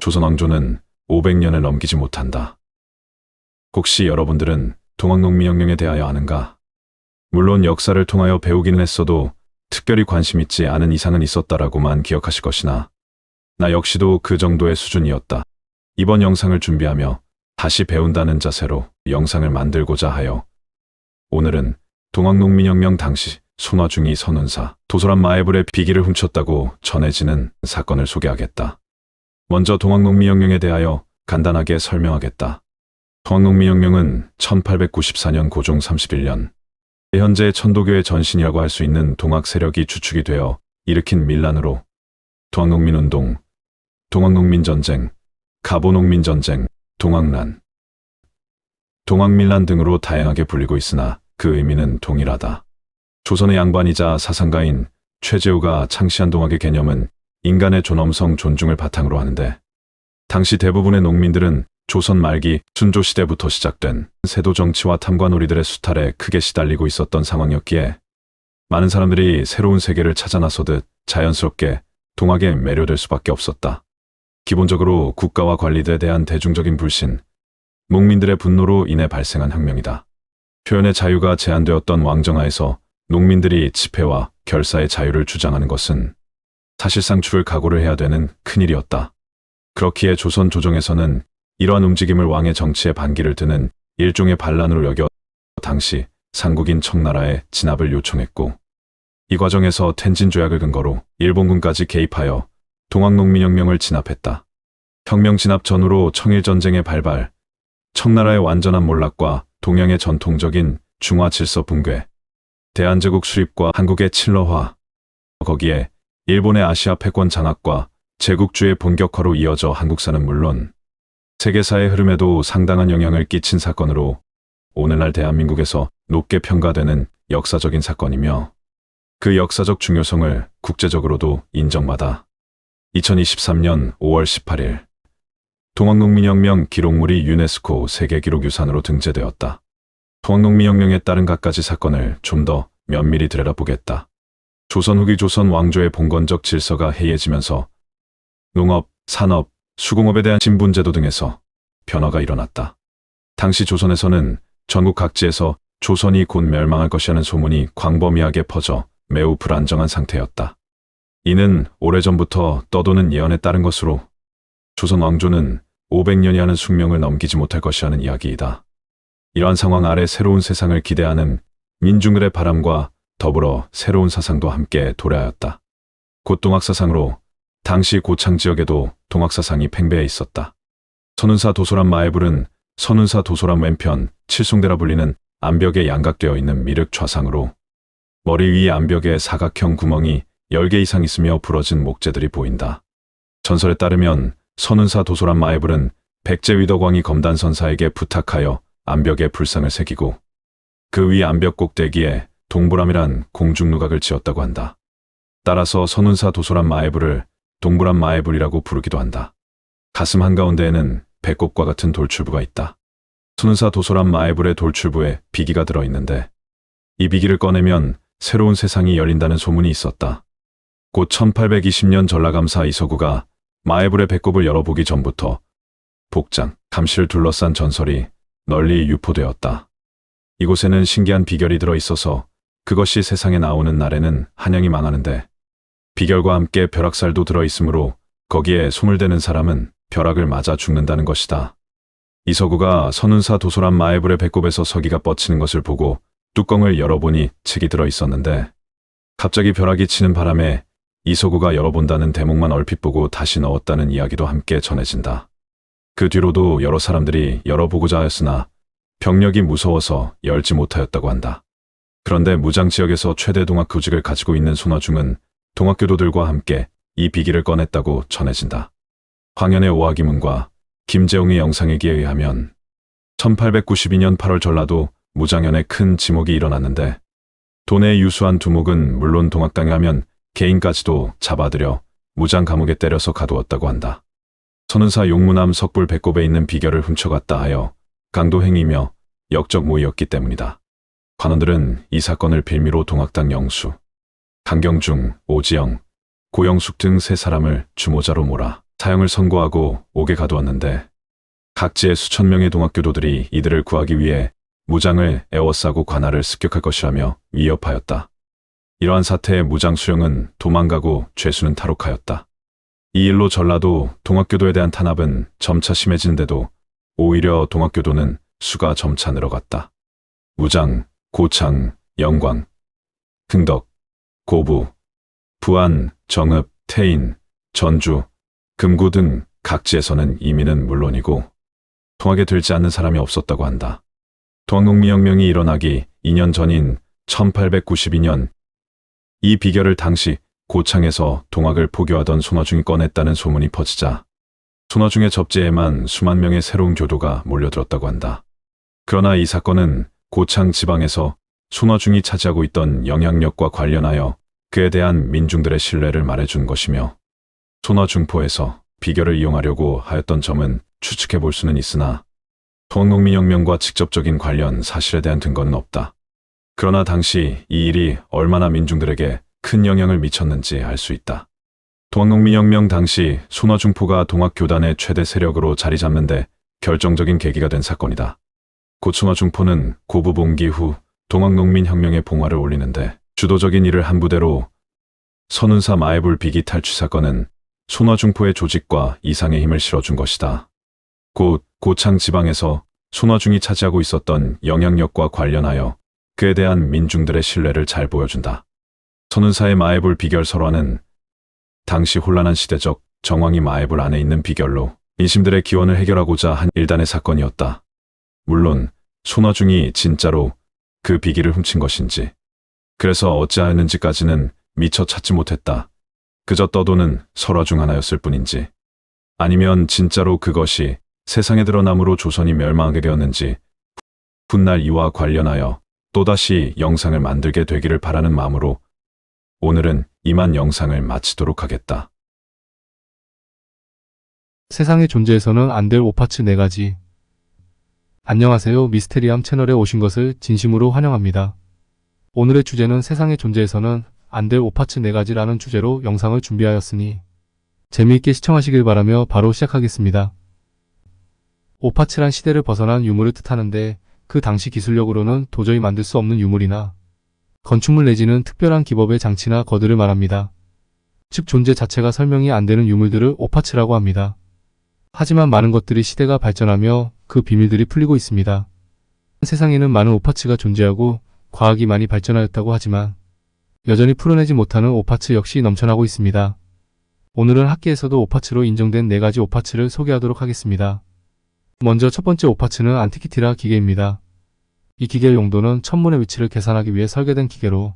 조선 왕조는 500년을 넘기지 못한다. 혹시 여러분들은 동학농민혁명에 대하여 아는가? 물론 역사를 통하여 배우기는 했어도 특별히 관심 있지 않은 이상은 있었다라고만 기억하실 것이나 나 역시도 그 정도의 수준이었다. 이번 영상을 준비하며 다시 배운다는 자세로 영상을 만들고자 하여 오늘은 동학농민혁명 당시 손화중이 선운사 도솔한 마애불의 비기를 훔쳤다고 전해지는 사건을 소개하겠다. 먼저 동학농민혁명에 대하여 간단하게 설명하겠다. 동학농민혁명은 1894년 고종 31년 현재 천도교의 전신이라고 할 수 있는 동학 세력이 주축이 되어 일으킨 밀란으로 동학농민운동, 동학농민전쟁, 가보농민전쟁, 동학난, 동학밀란 등으로 다양하게 불리고 있으나 그 의미는 동일하다. 조선의 양반이자 사상가인 최재우가 창시한 동학의 개념은 인간의 존엄성 존중을 바탕으로 하는데 당시 대부분의 농민들은 조선 말기 순조 시대부터 시작된 세도 정치와 탐관오리들의 수탈에 크게 시달리고 있었던 상황이었기에 많은 사람들이 새로운 세계를 찾아 나서듯 자연스럽게 동학에 매료될 수밖에 없었다. 기본적으로 국가와 관리들에 대한 대중적인 불신, 농민들의 분노로 인해 발생한 혁명이다. 표현의 자유가 제한되었던 왕정하에서 농민들이 집회와 결사의 자유를 주장하는 것은 사실상 죽을 각오를 해야 되는 큰일이었다. 그렇기에 조선 조정에서는 이러한 움직임을 왕의 정치에 반기를 드는 일종의 반란으로 여겨 당시 상국인 청나라에 진압을 요청했고 이 과정에서 텐진 조약을 근거로 일본군까지 개입하여 동학농민혁명을 진압했다. 혁명 진압 전후로 청일전쟁의 발발, 청나라의 완전한 몰락과 동양의 전통적인 중화 질서 붕괴, 대한제국 수립과 한국의 칠러화, 거기에 일본의 아시아 패권 장악과 제국주의 본격화로 이어져 한국사는 물론 세계사의 흐름에도 상당한 영향을 끼친 사건으로 오늘날 대한민국에서 높게 평가되는 역사적인 사건이며 그 역사적 중요성을 국제적으로도 인정받아 2023년 5월 18일 동학농민혁명 기록물이 유네스코 세계기록유산으로 등재되었다. 동학농민혁명에 따른 갖가지 사건을 좀 더 면밀히 들여다보겠다. 조선 후기 조선 왕조의 봉건적 질서가 해이해지면서 농업, 산업, 수공업에 대한 신분제도 등에서 변화가 일어났다. 당시 조선에서는 전국 각지에서 조선이 곧 멸망할 것이라는 소문이 광범위하게 퍼져 매우 불안정한 상태였다. 이는 오래전부터 떠도는 예언에 따른 것으로 조선 왕조는 500년이 하는 숙명을 넘기지 못할 것이라는 이야기이다. 이러한 상황 아래 새로운 세상을 기대하는 민중들의 바람과 더불어 새로운 사상도 함께 도래하였다. 곧 동학사상으로 당시 고창 지역에도 동학사상이 팽배해 있었다. 선운사 도솔한 마애불은 선운사 도솔한 왼편 칠송대라 불리는 암벽에 양각되어 있는 미륵 좌상으로 머리 위 암벽에 사각형 구멍이 10개 이상 있으며 부러진 목재들이 보인다. 전설에 따르면 선운사 도솔한 마애불은 백제 위덕왕이 검단선사에게 부탁하여 암벽에 불상을 새기고 그 위 암벽 꼭대기에 동부람이란 공중누각을 지었다고 한다. 따라서 선운사 도솔한 마애불을 동부람 마애불이라고 부르기도 한다. 가슴 한가운데에는 배꼽과 같은 돌출부가 있다. 선운사 도솔한 마애불의 돌출부에 비기가 들어있는데 이 비기를 꺼내면 새로운 세상이 열린다는 소문이 있었다. 곧 1820년 전라감사 이서구가 마애불의 배꼽을 열어보기 전부터 복장, 감시를 둘러싼 전설이 널리 유포되었다. 이곳에는 신기한 비결이 들어있어서 그것이 세상에 나오는 날에는 한양이 망하는데 비결과 함께 벼락살도 들어있으므로 거기에 손을 대는 사람은 벼락을 맞아 죽는다는 것이다. 이서구가 선운사 도솔한 마애불의 배꼽에서 서기가 뻗치는 것을 보고 뚜껑을 열어보니 책이 들어있었는데 갑자기 벼락이 치는 바람에 이서구가 열어본다는 대목만 얼핏 보고 다시 넣었다는 이야기도 함께 전해진다. 그 뒤로도 여러 사람들이 열어보고자 하였으나 병력이 무서워서 열지 못하였다고 한다. 그런데 무장지역에서 최대 동학 교직을 가지고 있는 손화중은 동학교도들과 함께 이 비기를 꺼냈다고 전해진다. 황현의 오화기문과 김재웅의 영상일기에 의하면 1892년 8월 전라도 무장현에 큰 지목이 일어났는데 돈의 유수한 두목은 물론 동학당에 하면 개인까지도 잡아들여 무장 감옥에 때려서 가두었다고 한다. 선운사 용무남 석불 배꼽에 있는 비결을 훔쳐갔다 하여 강도행위며 역적 모의였기 때문이다. 관원들은 이 사건을 빌미로 동학당 영수, 강경중, 오지영, 고영숙 등 세 사람을 주모자로 몰아 사형을 선고하고 옥에 가두었는데 각지의 수천 명의 동학교도들이 이들을 구하기 위해 무장을 에워싸고 관할을 습격할 것이라며 위협하였다. 이러한 사태에 무장 수령은 도망가고 죄수는 탈옥하였다. 이 일로 전라도 동학교도에 대한 탄압은 점차 심해지는데도 오히려 동학교도는 수가 점차 늘어갔다. 무장, 고창, 영광, 흥덕, 고부, 부안, 정읍, 태인, 전주, 금구 등 각지에서는 이민은 물론이고 통학에 들지 않는 사람이 없었다고 한다. 동학농민혁명이 일어나기 2년 전인 1892년 이 비결을 당시 고창에서 동학을 포교하던 손화중이 꺼냈다는 소문이 퍼지자 손화중의 접지에만 수만 명의 새로운 교도가 몰려들었다고 한다. 그러나 이 사건은 고창 지방에서 손화중이 차지하고 있던 영향력과 관련하여 그에 대한 민중들의 신뢰를 말해준 것이며 손화중포에서 비결을 이용하려고 하였던 점은 추측해 볼 수는 있으나 동학농민혁명과 직접적인 관련 사실에 대한 근거는 없다. 그러나 당시 이 일이 얼마나 민중들에게 큰 영향을 미쳤는지 알 수 있다. 동학농민혁명 당시 손화중포가 동학교단의 최대 세력으로 자리 잡는데 결정적인 계기가 된 사건이다. 곧 손화중포는 고부봉기 후 동학농민혁명의 봉화를 올리는데 주도적인 일을 한 부대로 선운사 마애불 비기 탈취 사건은 손화중포의 조직과 이상의 힘을 실어준 것이다. 곧 고창 지방에서 손화중이 차지하고 있었던 영향력과 관련하여 그에 대한 민중들의 신뢰를 잘 보여준다. 선운사의 마애불 비결 설화는 당시 혼란한 시대적 정황이 마애불 안에 있는 비결로 민심들의 기원을 해결하고자 한 일단의 사건이었다. 물론 손화중이 진짜로 그 비기를 훔친 것인지 그래서 어찌하였는지까지는 미처 찾지 못했다. 그저 떠도는 설화 중 하나였을 뿐인지 아니면 진짜로 그것이 세상에 드러남으로 조선이 멸망하게 되었는지 훗날 이와 관련하여 또다시 영상을 만들게 되기를 바라는 마음으로 오늘은 이만 영상을 마치도록 하겠다. 세상에 존재해서는 안 될 오파츠 4가지. 안녕하세요. 미스테리함 채널에 오신 것을 진심으로 환영합니다. 오늘의 주제는 세상에 존재해서는 안 될 오파츠 4가지라는 주제로 영상을 준비하였으니 재미있게 시청하시길 바라며 바로 시작하겠습니다. 오파츠란 시대를 벗어난 유물을 뜻하는데 그 당시 기술력으로는 도저히 만들 수 없는 유물이나 건축물 내지는 특별한 기법의 장치나 거들을 말합니다. 즉 존재 자체가 설명이 안 되는 유물들을 오파츠라고 합니다. 하지만 많은 것들이 시대가 발전하며 그 비밀들이 풀리고 있습니다. 세상에는 많은 오파츠가 존재하고 과학이 많이 발전하였다고 하지만 여전히 풀어내지 못하는 오파츠 역시 넘쳐나고 있습니다. 오늘은 학계에서도 오파츠로 인정된 4가지 오파츠를 소개하도록 하겠습니다. 먼저 첫 번째 오파츠는 안티키티라 기계입니다. 이 기계의 용도는 천문의 위치를 계산하기 위해 설계된 기계로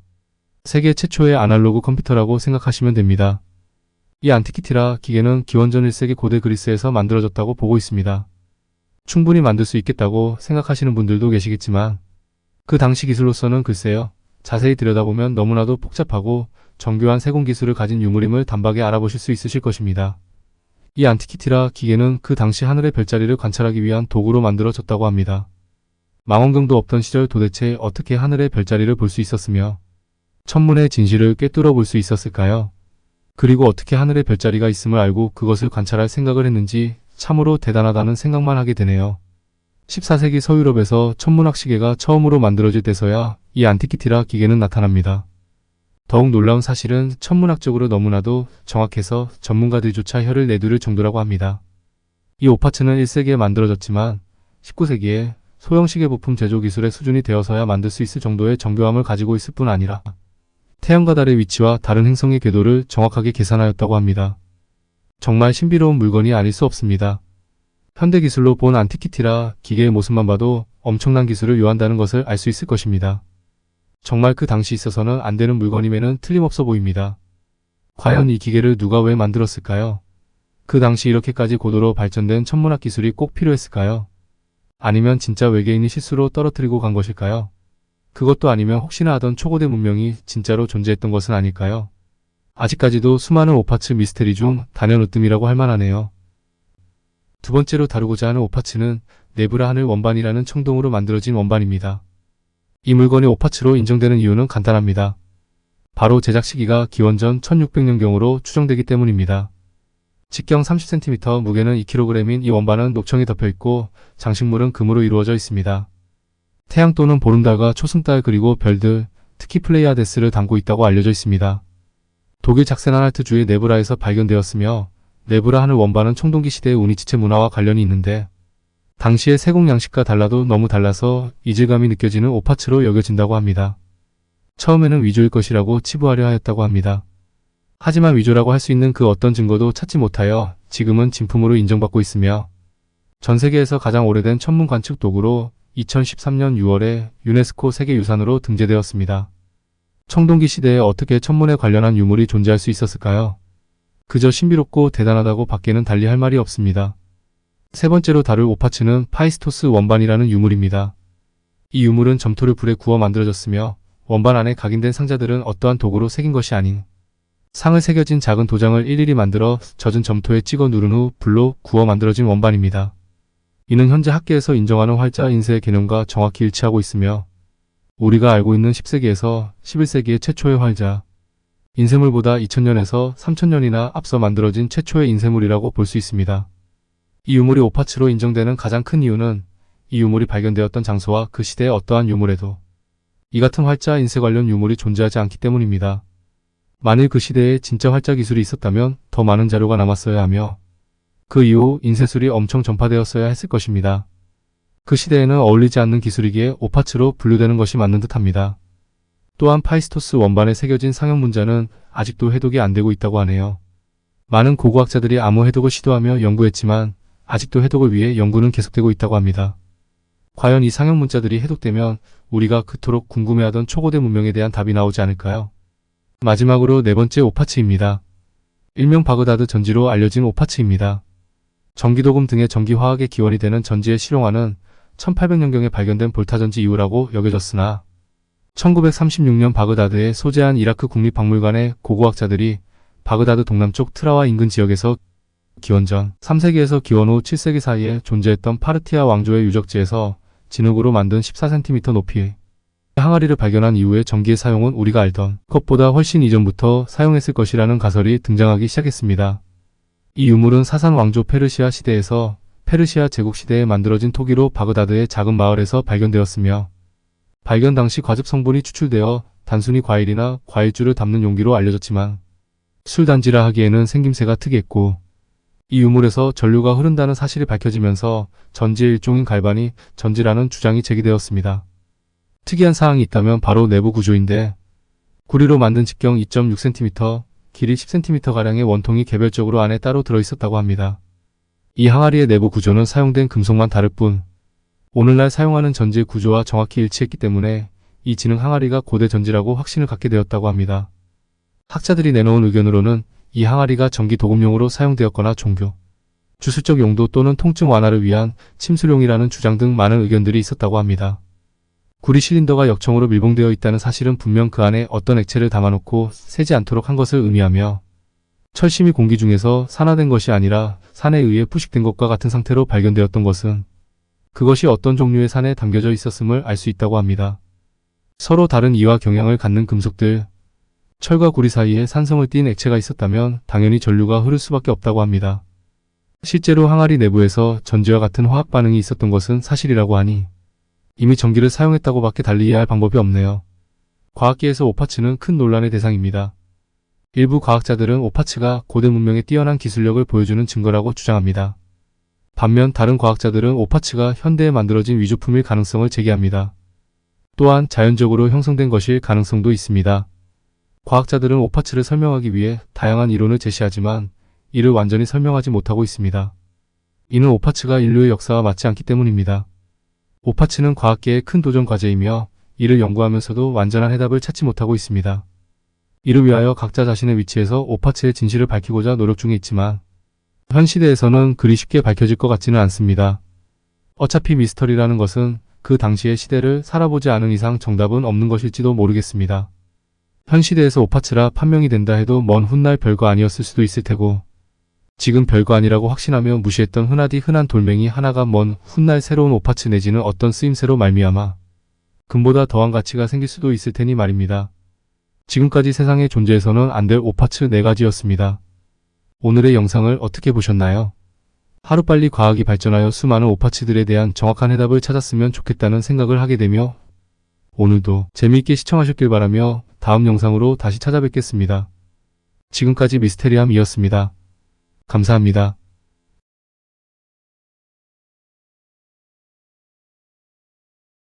세계 최초의 아날로그 컴퓨터라고 생각하시면 됩니다. 이 안티키티라 기계는 기원전 1세기 고대 그리스에서 만들어졌다고 보고 있습니다. 충분히 만들 수 있겠다고 생각하시는 분들도 계시겠지만 그 당시 기술로서는 글쎄요. 자세히 들여다보면 너무나도 복잡하고 정교한 세공 기술을 가진 유물임을 단박에 알아보실 수 있으실 것입니다. 이 안티키티라 기계는 그 당시 하늘의 별자리를 관찰하기 위한 도구로 만들어졌다고 합니다. 망원경도 없던 시절 도대체 어떻게 하늘의 별자리를 볼 수 있었으며 천문의 진실을 꿰뚫어 볼 수 있었을까요? 그리고 어떻게 하늘의 별자리가 있음을 알고 그것을 관찰할 생각을 했는지 참으로 대단하다는 생각만 하게 되네요. 14세기 서유럽에서 천문학 시계가 처음으로 만들어질 때서야 이 안티키티라 기계는 나타납니다. 더욱 놀라운 사실은 천문학적으로 너무나도 정확해서 전문가들조차 혀를 내두를 정도라고 합니다. 이 오파츠는 1세기에 만들어졌지만 19세기에 소형 시계 부품 제조 기술의 수준이 되어서야 만들 수 있을 정도의 정교함을 가지고 있을 뿐 아니라 태양과 달의 위치와 다른 행성의 궤도를 정확하게 계산하였다고 합니다. 정말 신비로운 물건이 아닐 수 없습니다. 현대 기술로 본 안티키티라 기계의 모습만 봐도 엄청난 기술을 요한다는 것을 알 수 있을 것입니다. 정말 그 당시 있어서는 안 되는 물건임에는 틀림없어 보입니다. 과연 이 기계를 누가 왜 만들었을까요? 그 당시 이렇게까지 고도로 발전된 천문학 기술이 꼭 필요했을까요? 아니면 진짜 외계인이 실수로 떨어뜨리고 간 것일까요? 그것도 아니면 혹시나 하던 초고대 문명이 진짜로 존재했던 것은 아닐까요? 아직까지도 수많은 오파츠 미스테리 중 단연으뜸이라고 할 만하네요. 두 번째로 다루고자 하는 오파츠는 네브라 하늘 원반이라는 청동으로 만들어진 원반입니다. 이 물건이 오파츠로 인정되는 이유는 간단합니다. 바로 제작 시기가 기원전 1600년경으로 추정되기 때문입니다. 직경 30cm, 무게는 2kg인 이 원반은 녹청이 덮여 있고 장식물은 금으로 이루어져 있습니다. 태양 또는 보름달과 초승달 그리고 별들, 특히 플레이아데스를 담고 있다고 알려져 있습니다. 독일 작센안할트주의 네브라에서 발견되었으며 네브라 하늘 원반은 청동기 시대의 우니치체 문화와 관련이 있는데 당시의 세공 양식과 달라도 너무 달라서 이질감이 느껴지는 오파츠로 여겨진다고 합니다. 처음에는 위조일 것이라고 치부하려 하였다고 합니다. 하지만 위조라고 할 수 있는 그 어떤 증거도 찾지 못하여 지금은 진품으로 인정받고 있으며 전 세계에서 가장 오래된 천문 관측 도구로 2013년 6월에 유네스코 세계유산으로 등재되었습니다. 청동기 시대에 어떻게 천문에 관련한 유물이 존재할 수 있었을까요? 그저 신비롭고 대단하다고 밖에는 달리 할 말이 없습니다. 세 번째로 다룰 오파츠는 파이스토스 원반이라는 유물입니다. 이 유물은 점토를 불에 구워 만들어졌으며 원반 안에 각인된 상자들은 어떠한 도구로 새긴 것이 아닌 상을 새겨진 작은 도장을 일일이 만들어 젖은 점토에 찍어 누른 후 불로 구워 만들어진 원반입니다. 이는 현재 학계에서 인정하는 활자 인쇄의 개념과 정확히 일치하고 있으며 우리가 알고 있는 10세기에서 11세기의 최초의 활자 인쇄물보다 2000년에서 3000년이나 앞서 만들어진 최초의 인쇄물이라고 볼 수 있습니다. 이 유물이 오파츠로 인정되는 가장 큰 이유는 이 유물이 발견되었던 장소와 그 시대의 어떠한 유물에도 이 같은 활자 인쇄 관련 유물이 존재하지 않기 때문입니다. 만일 그 시대에 진짜 활자 기술이 있었다면 더 많은 자료가 남았어야 하며 그 이후 인쇄술이 엄청 전파되었어야 했을 것입니다. 그 시대에는 어울리지 않는 기술이기에 오파츠로 분류되는 것이 맞는 듯합니다. 또한 파이스토스 원반에 새겨진 상형 문자는 아직도 해독이 안 되고 있다고 하네요. 많은 고고학자들이 암호 해독을 시도하며 연구했지만 아직도 해독을 위해 연구는 계속되고 있다고 합니다. 과연 이 상형 문자들이 해독되면 우리가 그토록 궁금해하던 초고대 문명에 대한 답이 나오지 않을까요? 마지막으로 네 번째 오파츠입니다. 일명 바그다드 전지로 알려진 오파츠입니다. 전기도금 등의 전기화학의 기원이 되는 전지의 실용화는 1800년경에 발견된 볼타전지 이후라고 여겨졌으나 1936년 바그다드에 소재한 이라크 국립박물관의 고고학자들이 바그다드 동남쪽 트라와 인근 지역에서 기원전 3세기에서 기원 후 7세기 사이에 존재했던 파르티아 왕조의 유적지에서 진흙으로 만든 14cm 높이의 항아리를 발견한 이후에 전기의 사용은 우리가 알던 것보다 훨씬 이전부터 사용했을 것이라는 가설이 등장하기 시작했습니다. 이 유물은 사산 왕조 페르시아 시대에서 페르시아 제국 시대에 만들어진 토기로 바그다드의 작은 마을에서 발견되었으며 발견 당시 과즙 성분이 추출되어 단순히 과일이나 과일주를 담는 용기로 알려졌지만 술단지라 하기에는 생김새가 특이했고 이 유물에서 전류가 흐른다는 사실이 밝혀지면서 전지의 일종인 갈반이 전지라는 주장이 제기되었습니다. 특이한 사항이 있다면 바로 내부 구조인데 구리로 만든 직경 2.6cm, 길이 10cm가량의 원통이 개별적으로 안에 따로 들어있었다고 합니다. 이 항아리의 내부 구조는 사용된 금속만 다를 뿐 오늘날 사용하는 전지의 구조와 정확히 일치했기 때문에 이 진흙 항아리가 고대 전지라고 확신을 갖게 되었다고 합니다. 학자들이 내놓은 의견으로는 이 항아리가 전기 도금용으로 사용되었거나 종교, 주술적 용도 또는 통증 완화를 위한 침술용이라는 주장 등 많은 의견들이 있었다고 합니다. 구리 실린더가 역청으로 밀봉되어 있다는 사실은 분명 그 안에 어떤 액체를 담아놓고 새지 않도록 한 것을 의미하며 철심이 공기 중에서 산화된 것이 아니라 산에 의해 부식된 것과 같은 상태로 발견되었던 것은 그것이 어떤 종류의 산에 담겨져 있었음을 알 수 있다고 합니다. 서로 다른 이와 경향을 갖는 금속들, 철과 구리 사이에 산성을 띤 액체가 있었다면 당연히 전류가 흐를 수밖에 없다고 합니다. 실제로 항아리 내부에서 전지와 같은 화학 반응이 있었던 것은 사실이라고 하니 이미 전기를 사용했다고 밖에 달리 이해할 방법이 없네요. 과학계에서 오파츠는 큰 논란의 대상입니다. 일부 과학자들은 오파츠가 고대 문명의 뛰어난 기술력을 보여주는 증거라고 주장합니다. 반면 다른 과학자들은 오파츠가 현대에 만들어진 위조품일 가능성을 제기합니다. 또한 자연적으로 형성된 것일 가능성도 있습니다. 과학자들은 오파츠를 설명하기 위해 다양한 이론을 제시하지만 이를 완전히 설명하지 못하고 있습니다. 이는 오파츠가 인류의 역사와 맞지 않기 때문입니다. 오파츠는 과학계의 큰 도전 과제이며 이를 연구하면서도 완전한 해답을 찾지 못하고 있습니다. 이를 위하여 각자 자신의 위치에서 오파츠의 진실을 밝히고자 노력 중에 있지만 현 시대에서는 그리 쉽게 밝혀질 것 같지는 않습니다. 어차피 미스터리라는 것은 그 당시의 시대를 살아보지 않은 이상 정답은 없는 것일지도 모르겠습니다. 현 시대에서 오파츠라 판명이 된다 해도 먼 훗날 별거 아니었을 수도 있을 테고 지금 별거 아니라고 확신하며 무시했던 흔하디 흔한 돌멩이 하나가 먼 훗날 새로운 오파츠 내지는 어떤 쓰임새로 말미암아 금보다 더한 가치가 생길 수도 있을 테니 말입니다. 지금까지 세상에 존재해서는 안 될 오파츠 4가지였습니다. 오늘의 영상을 어떻게 보셨나요? 하루빨리 과학이 발전하여 수많은 오파치들에 대한 정확한 해답을 찾았으면 좋겠다는 생각을 하게 되며 오늘도 재미있게 시청하셨길 바라며 다음 영상으로 다시 찾아뵙겠습니다. 지금까지 미스테리함이었습니다. 감사합니다.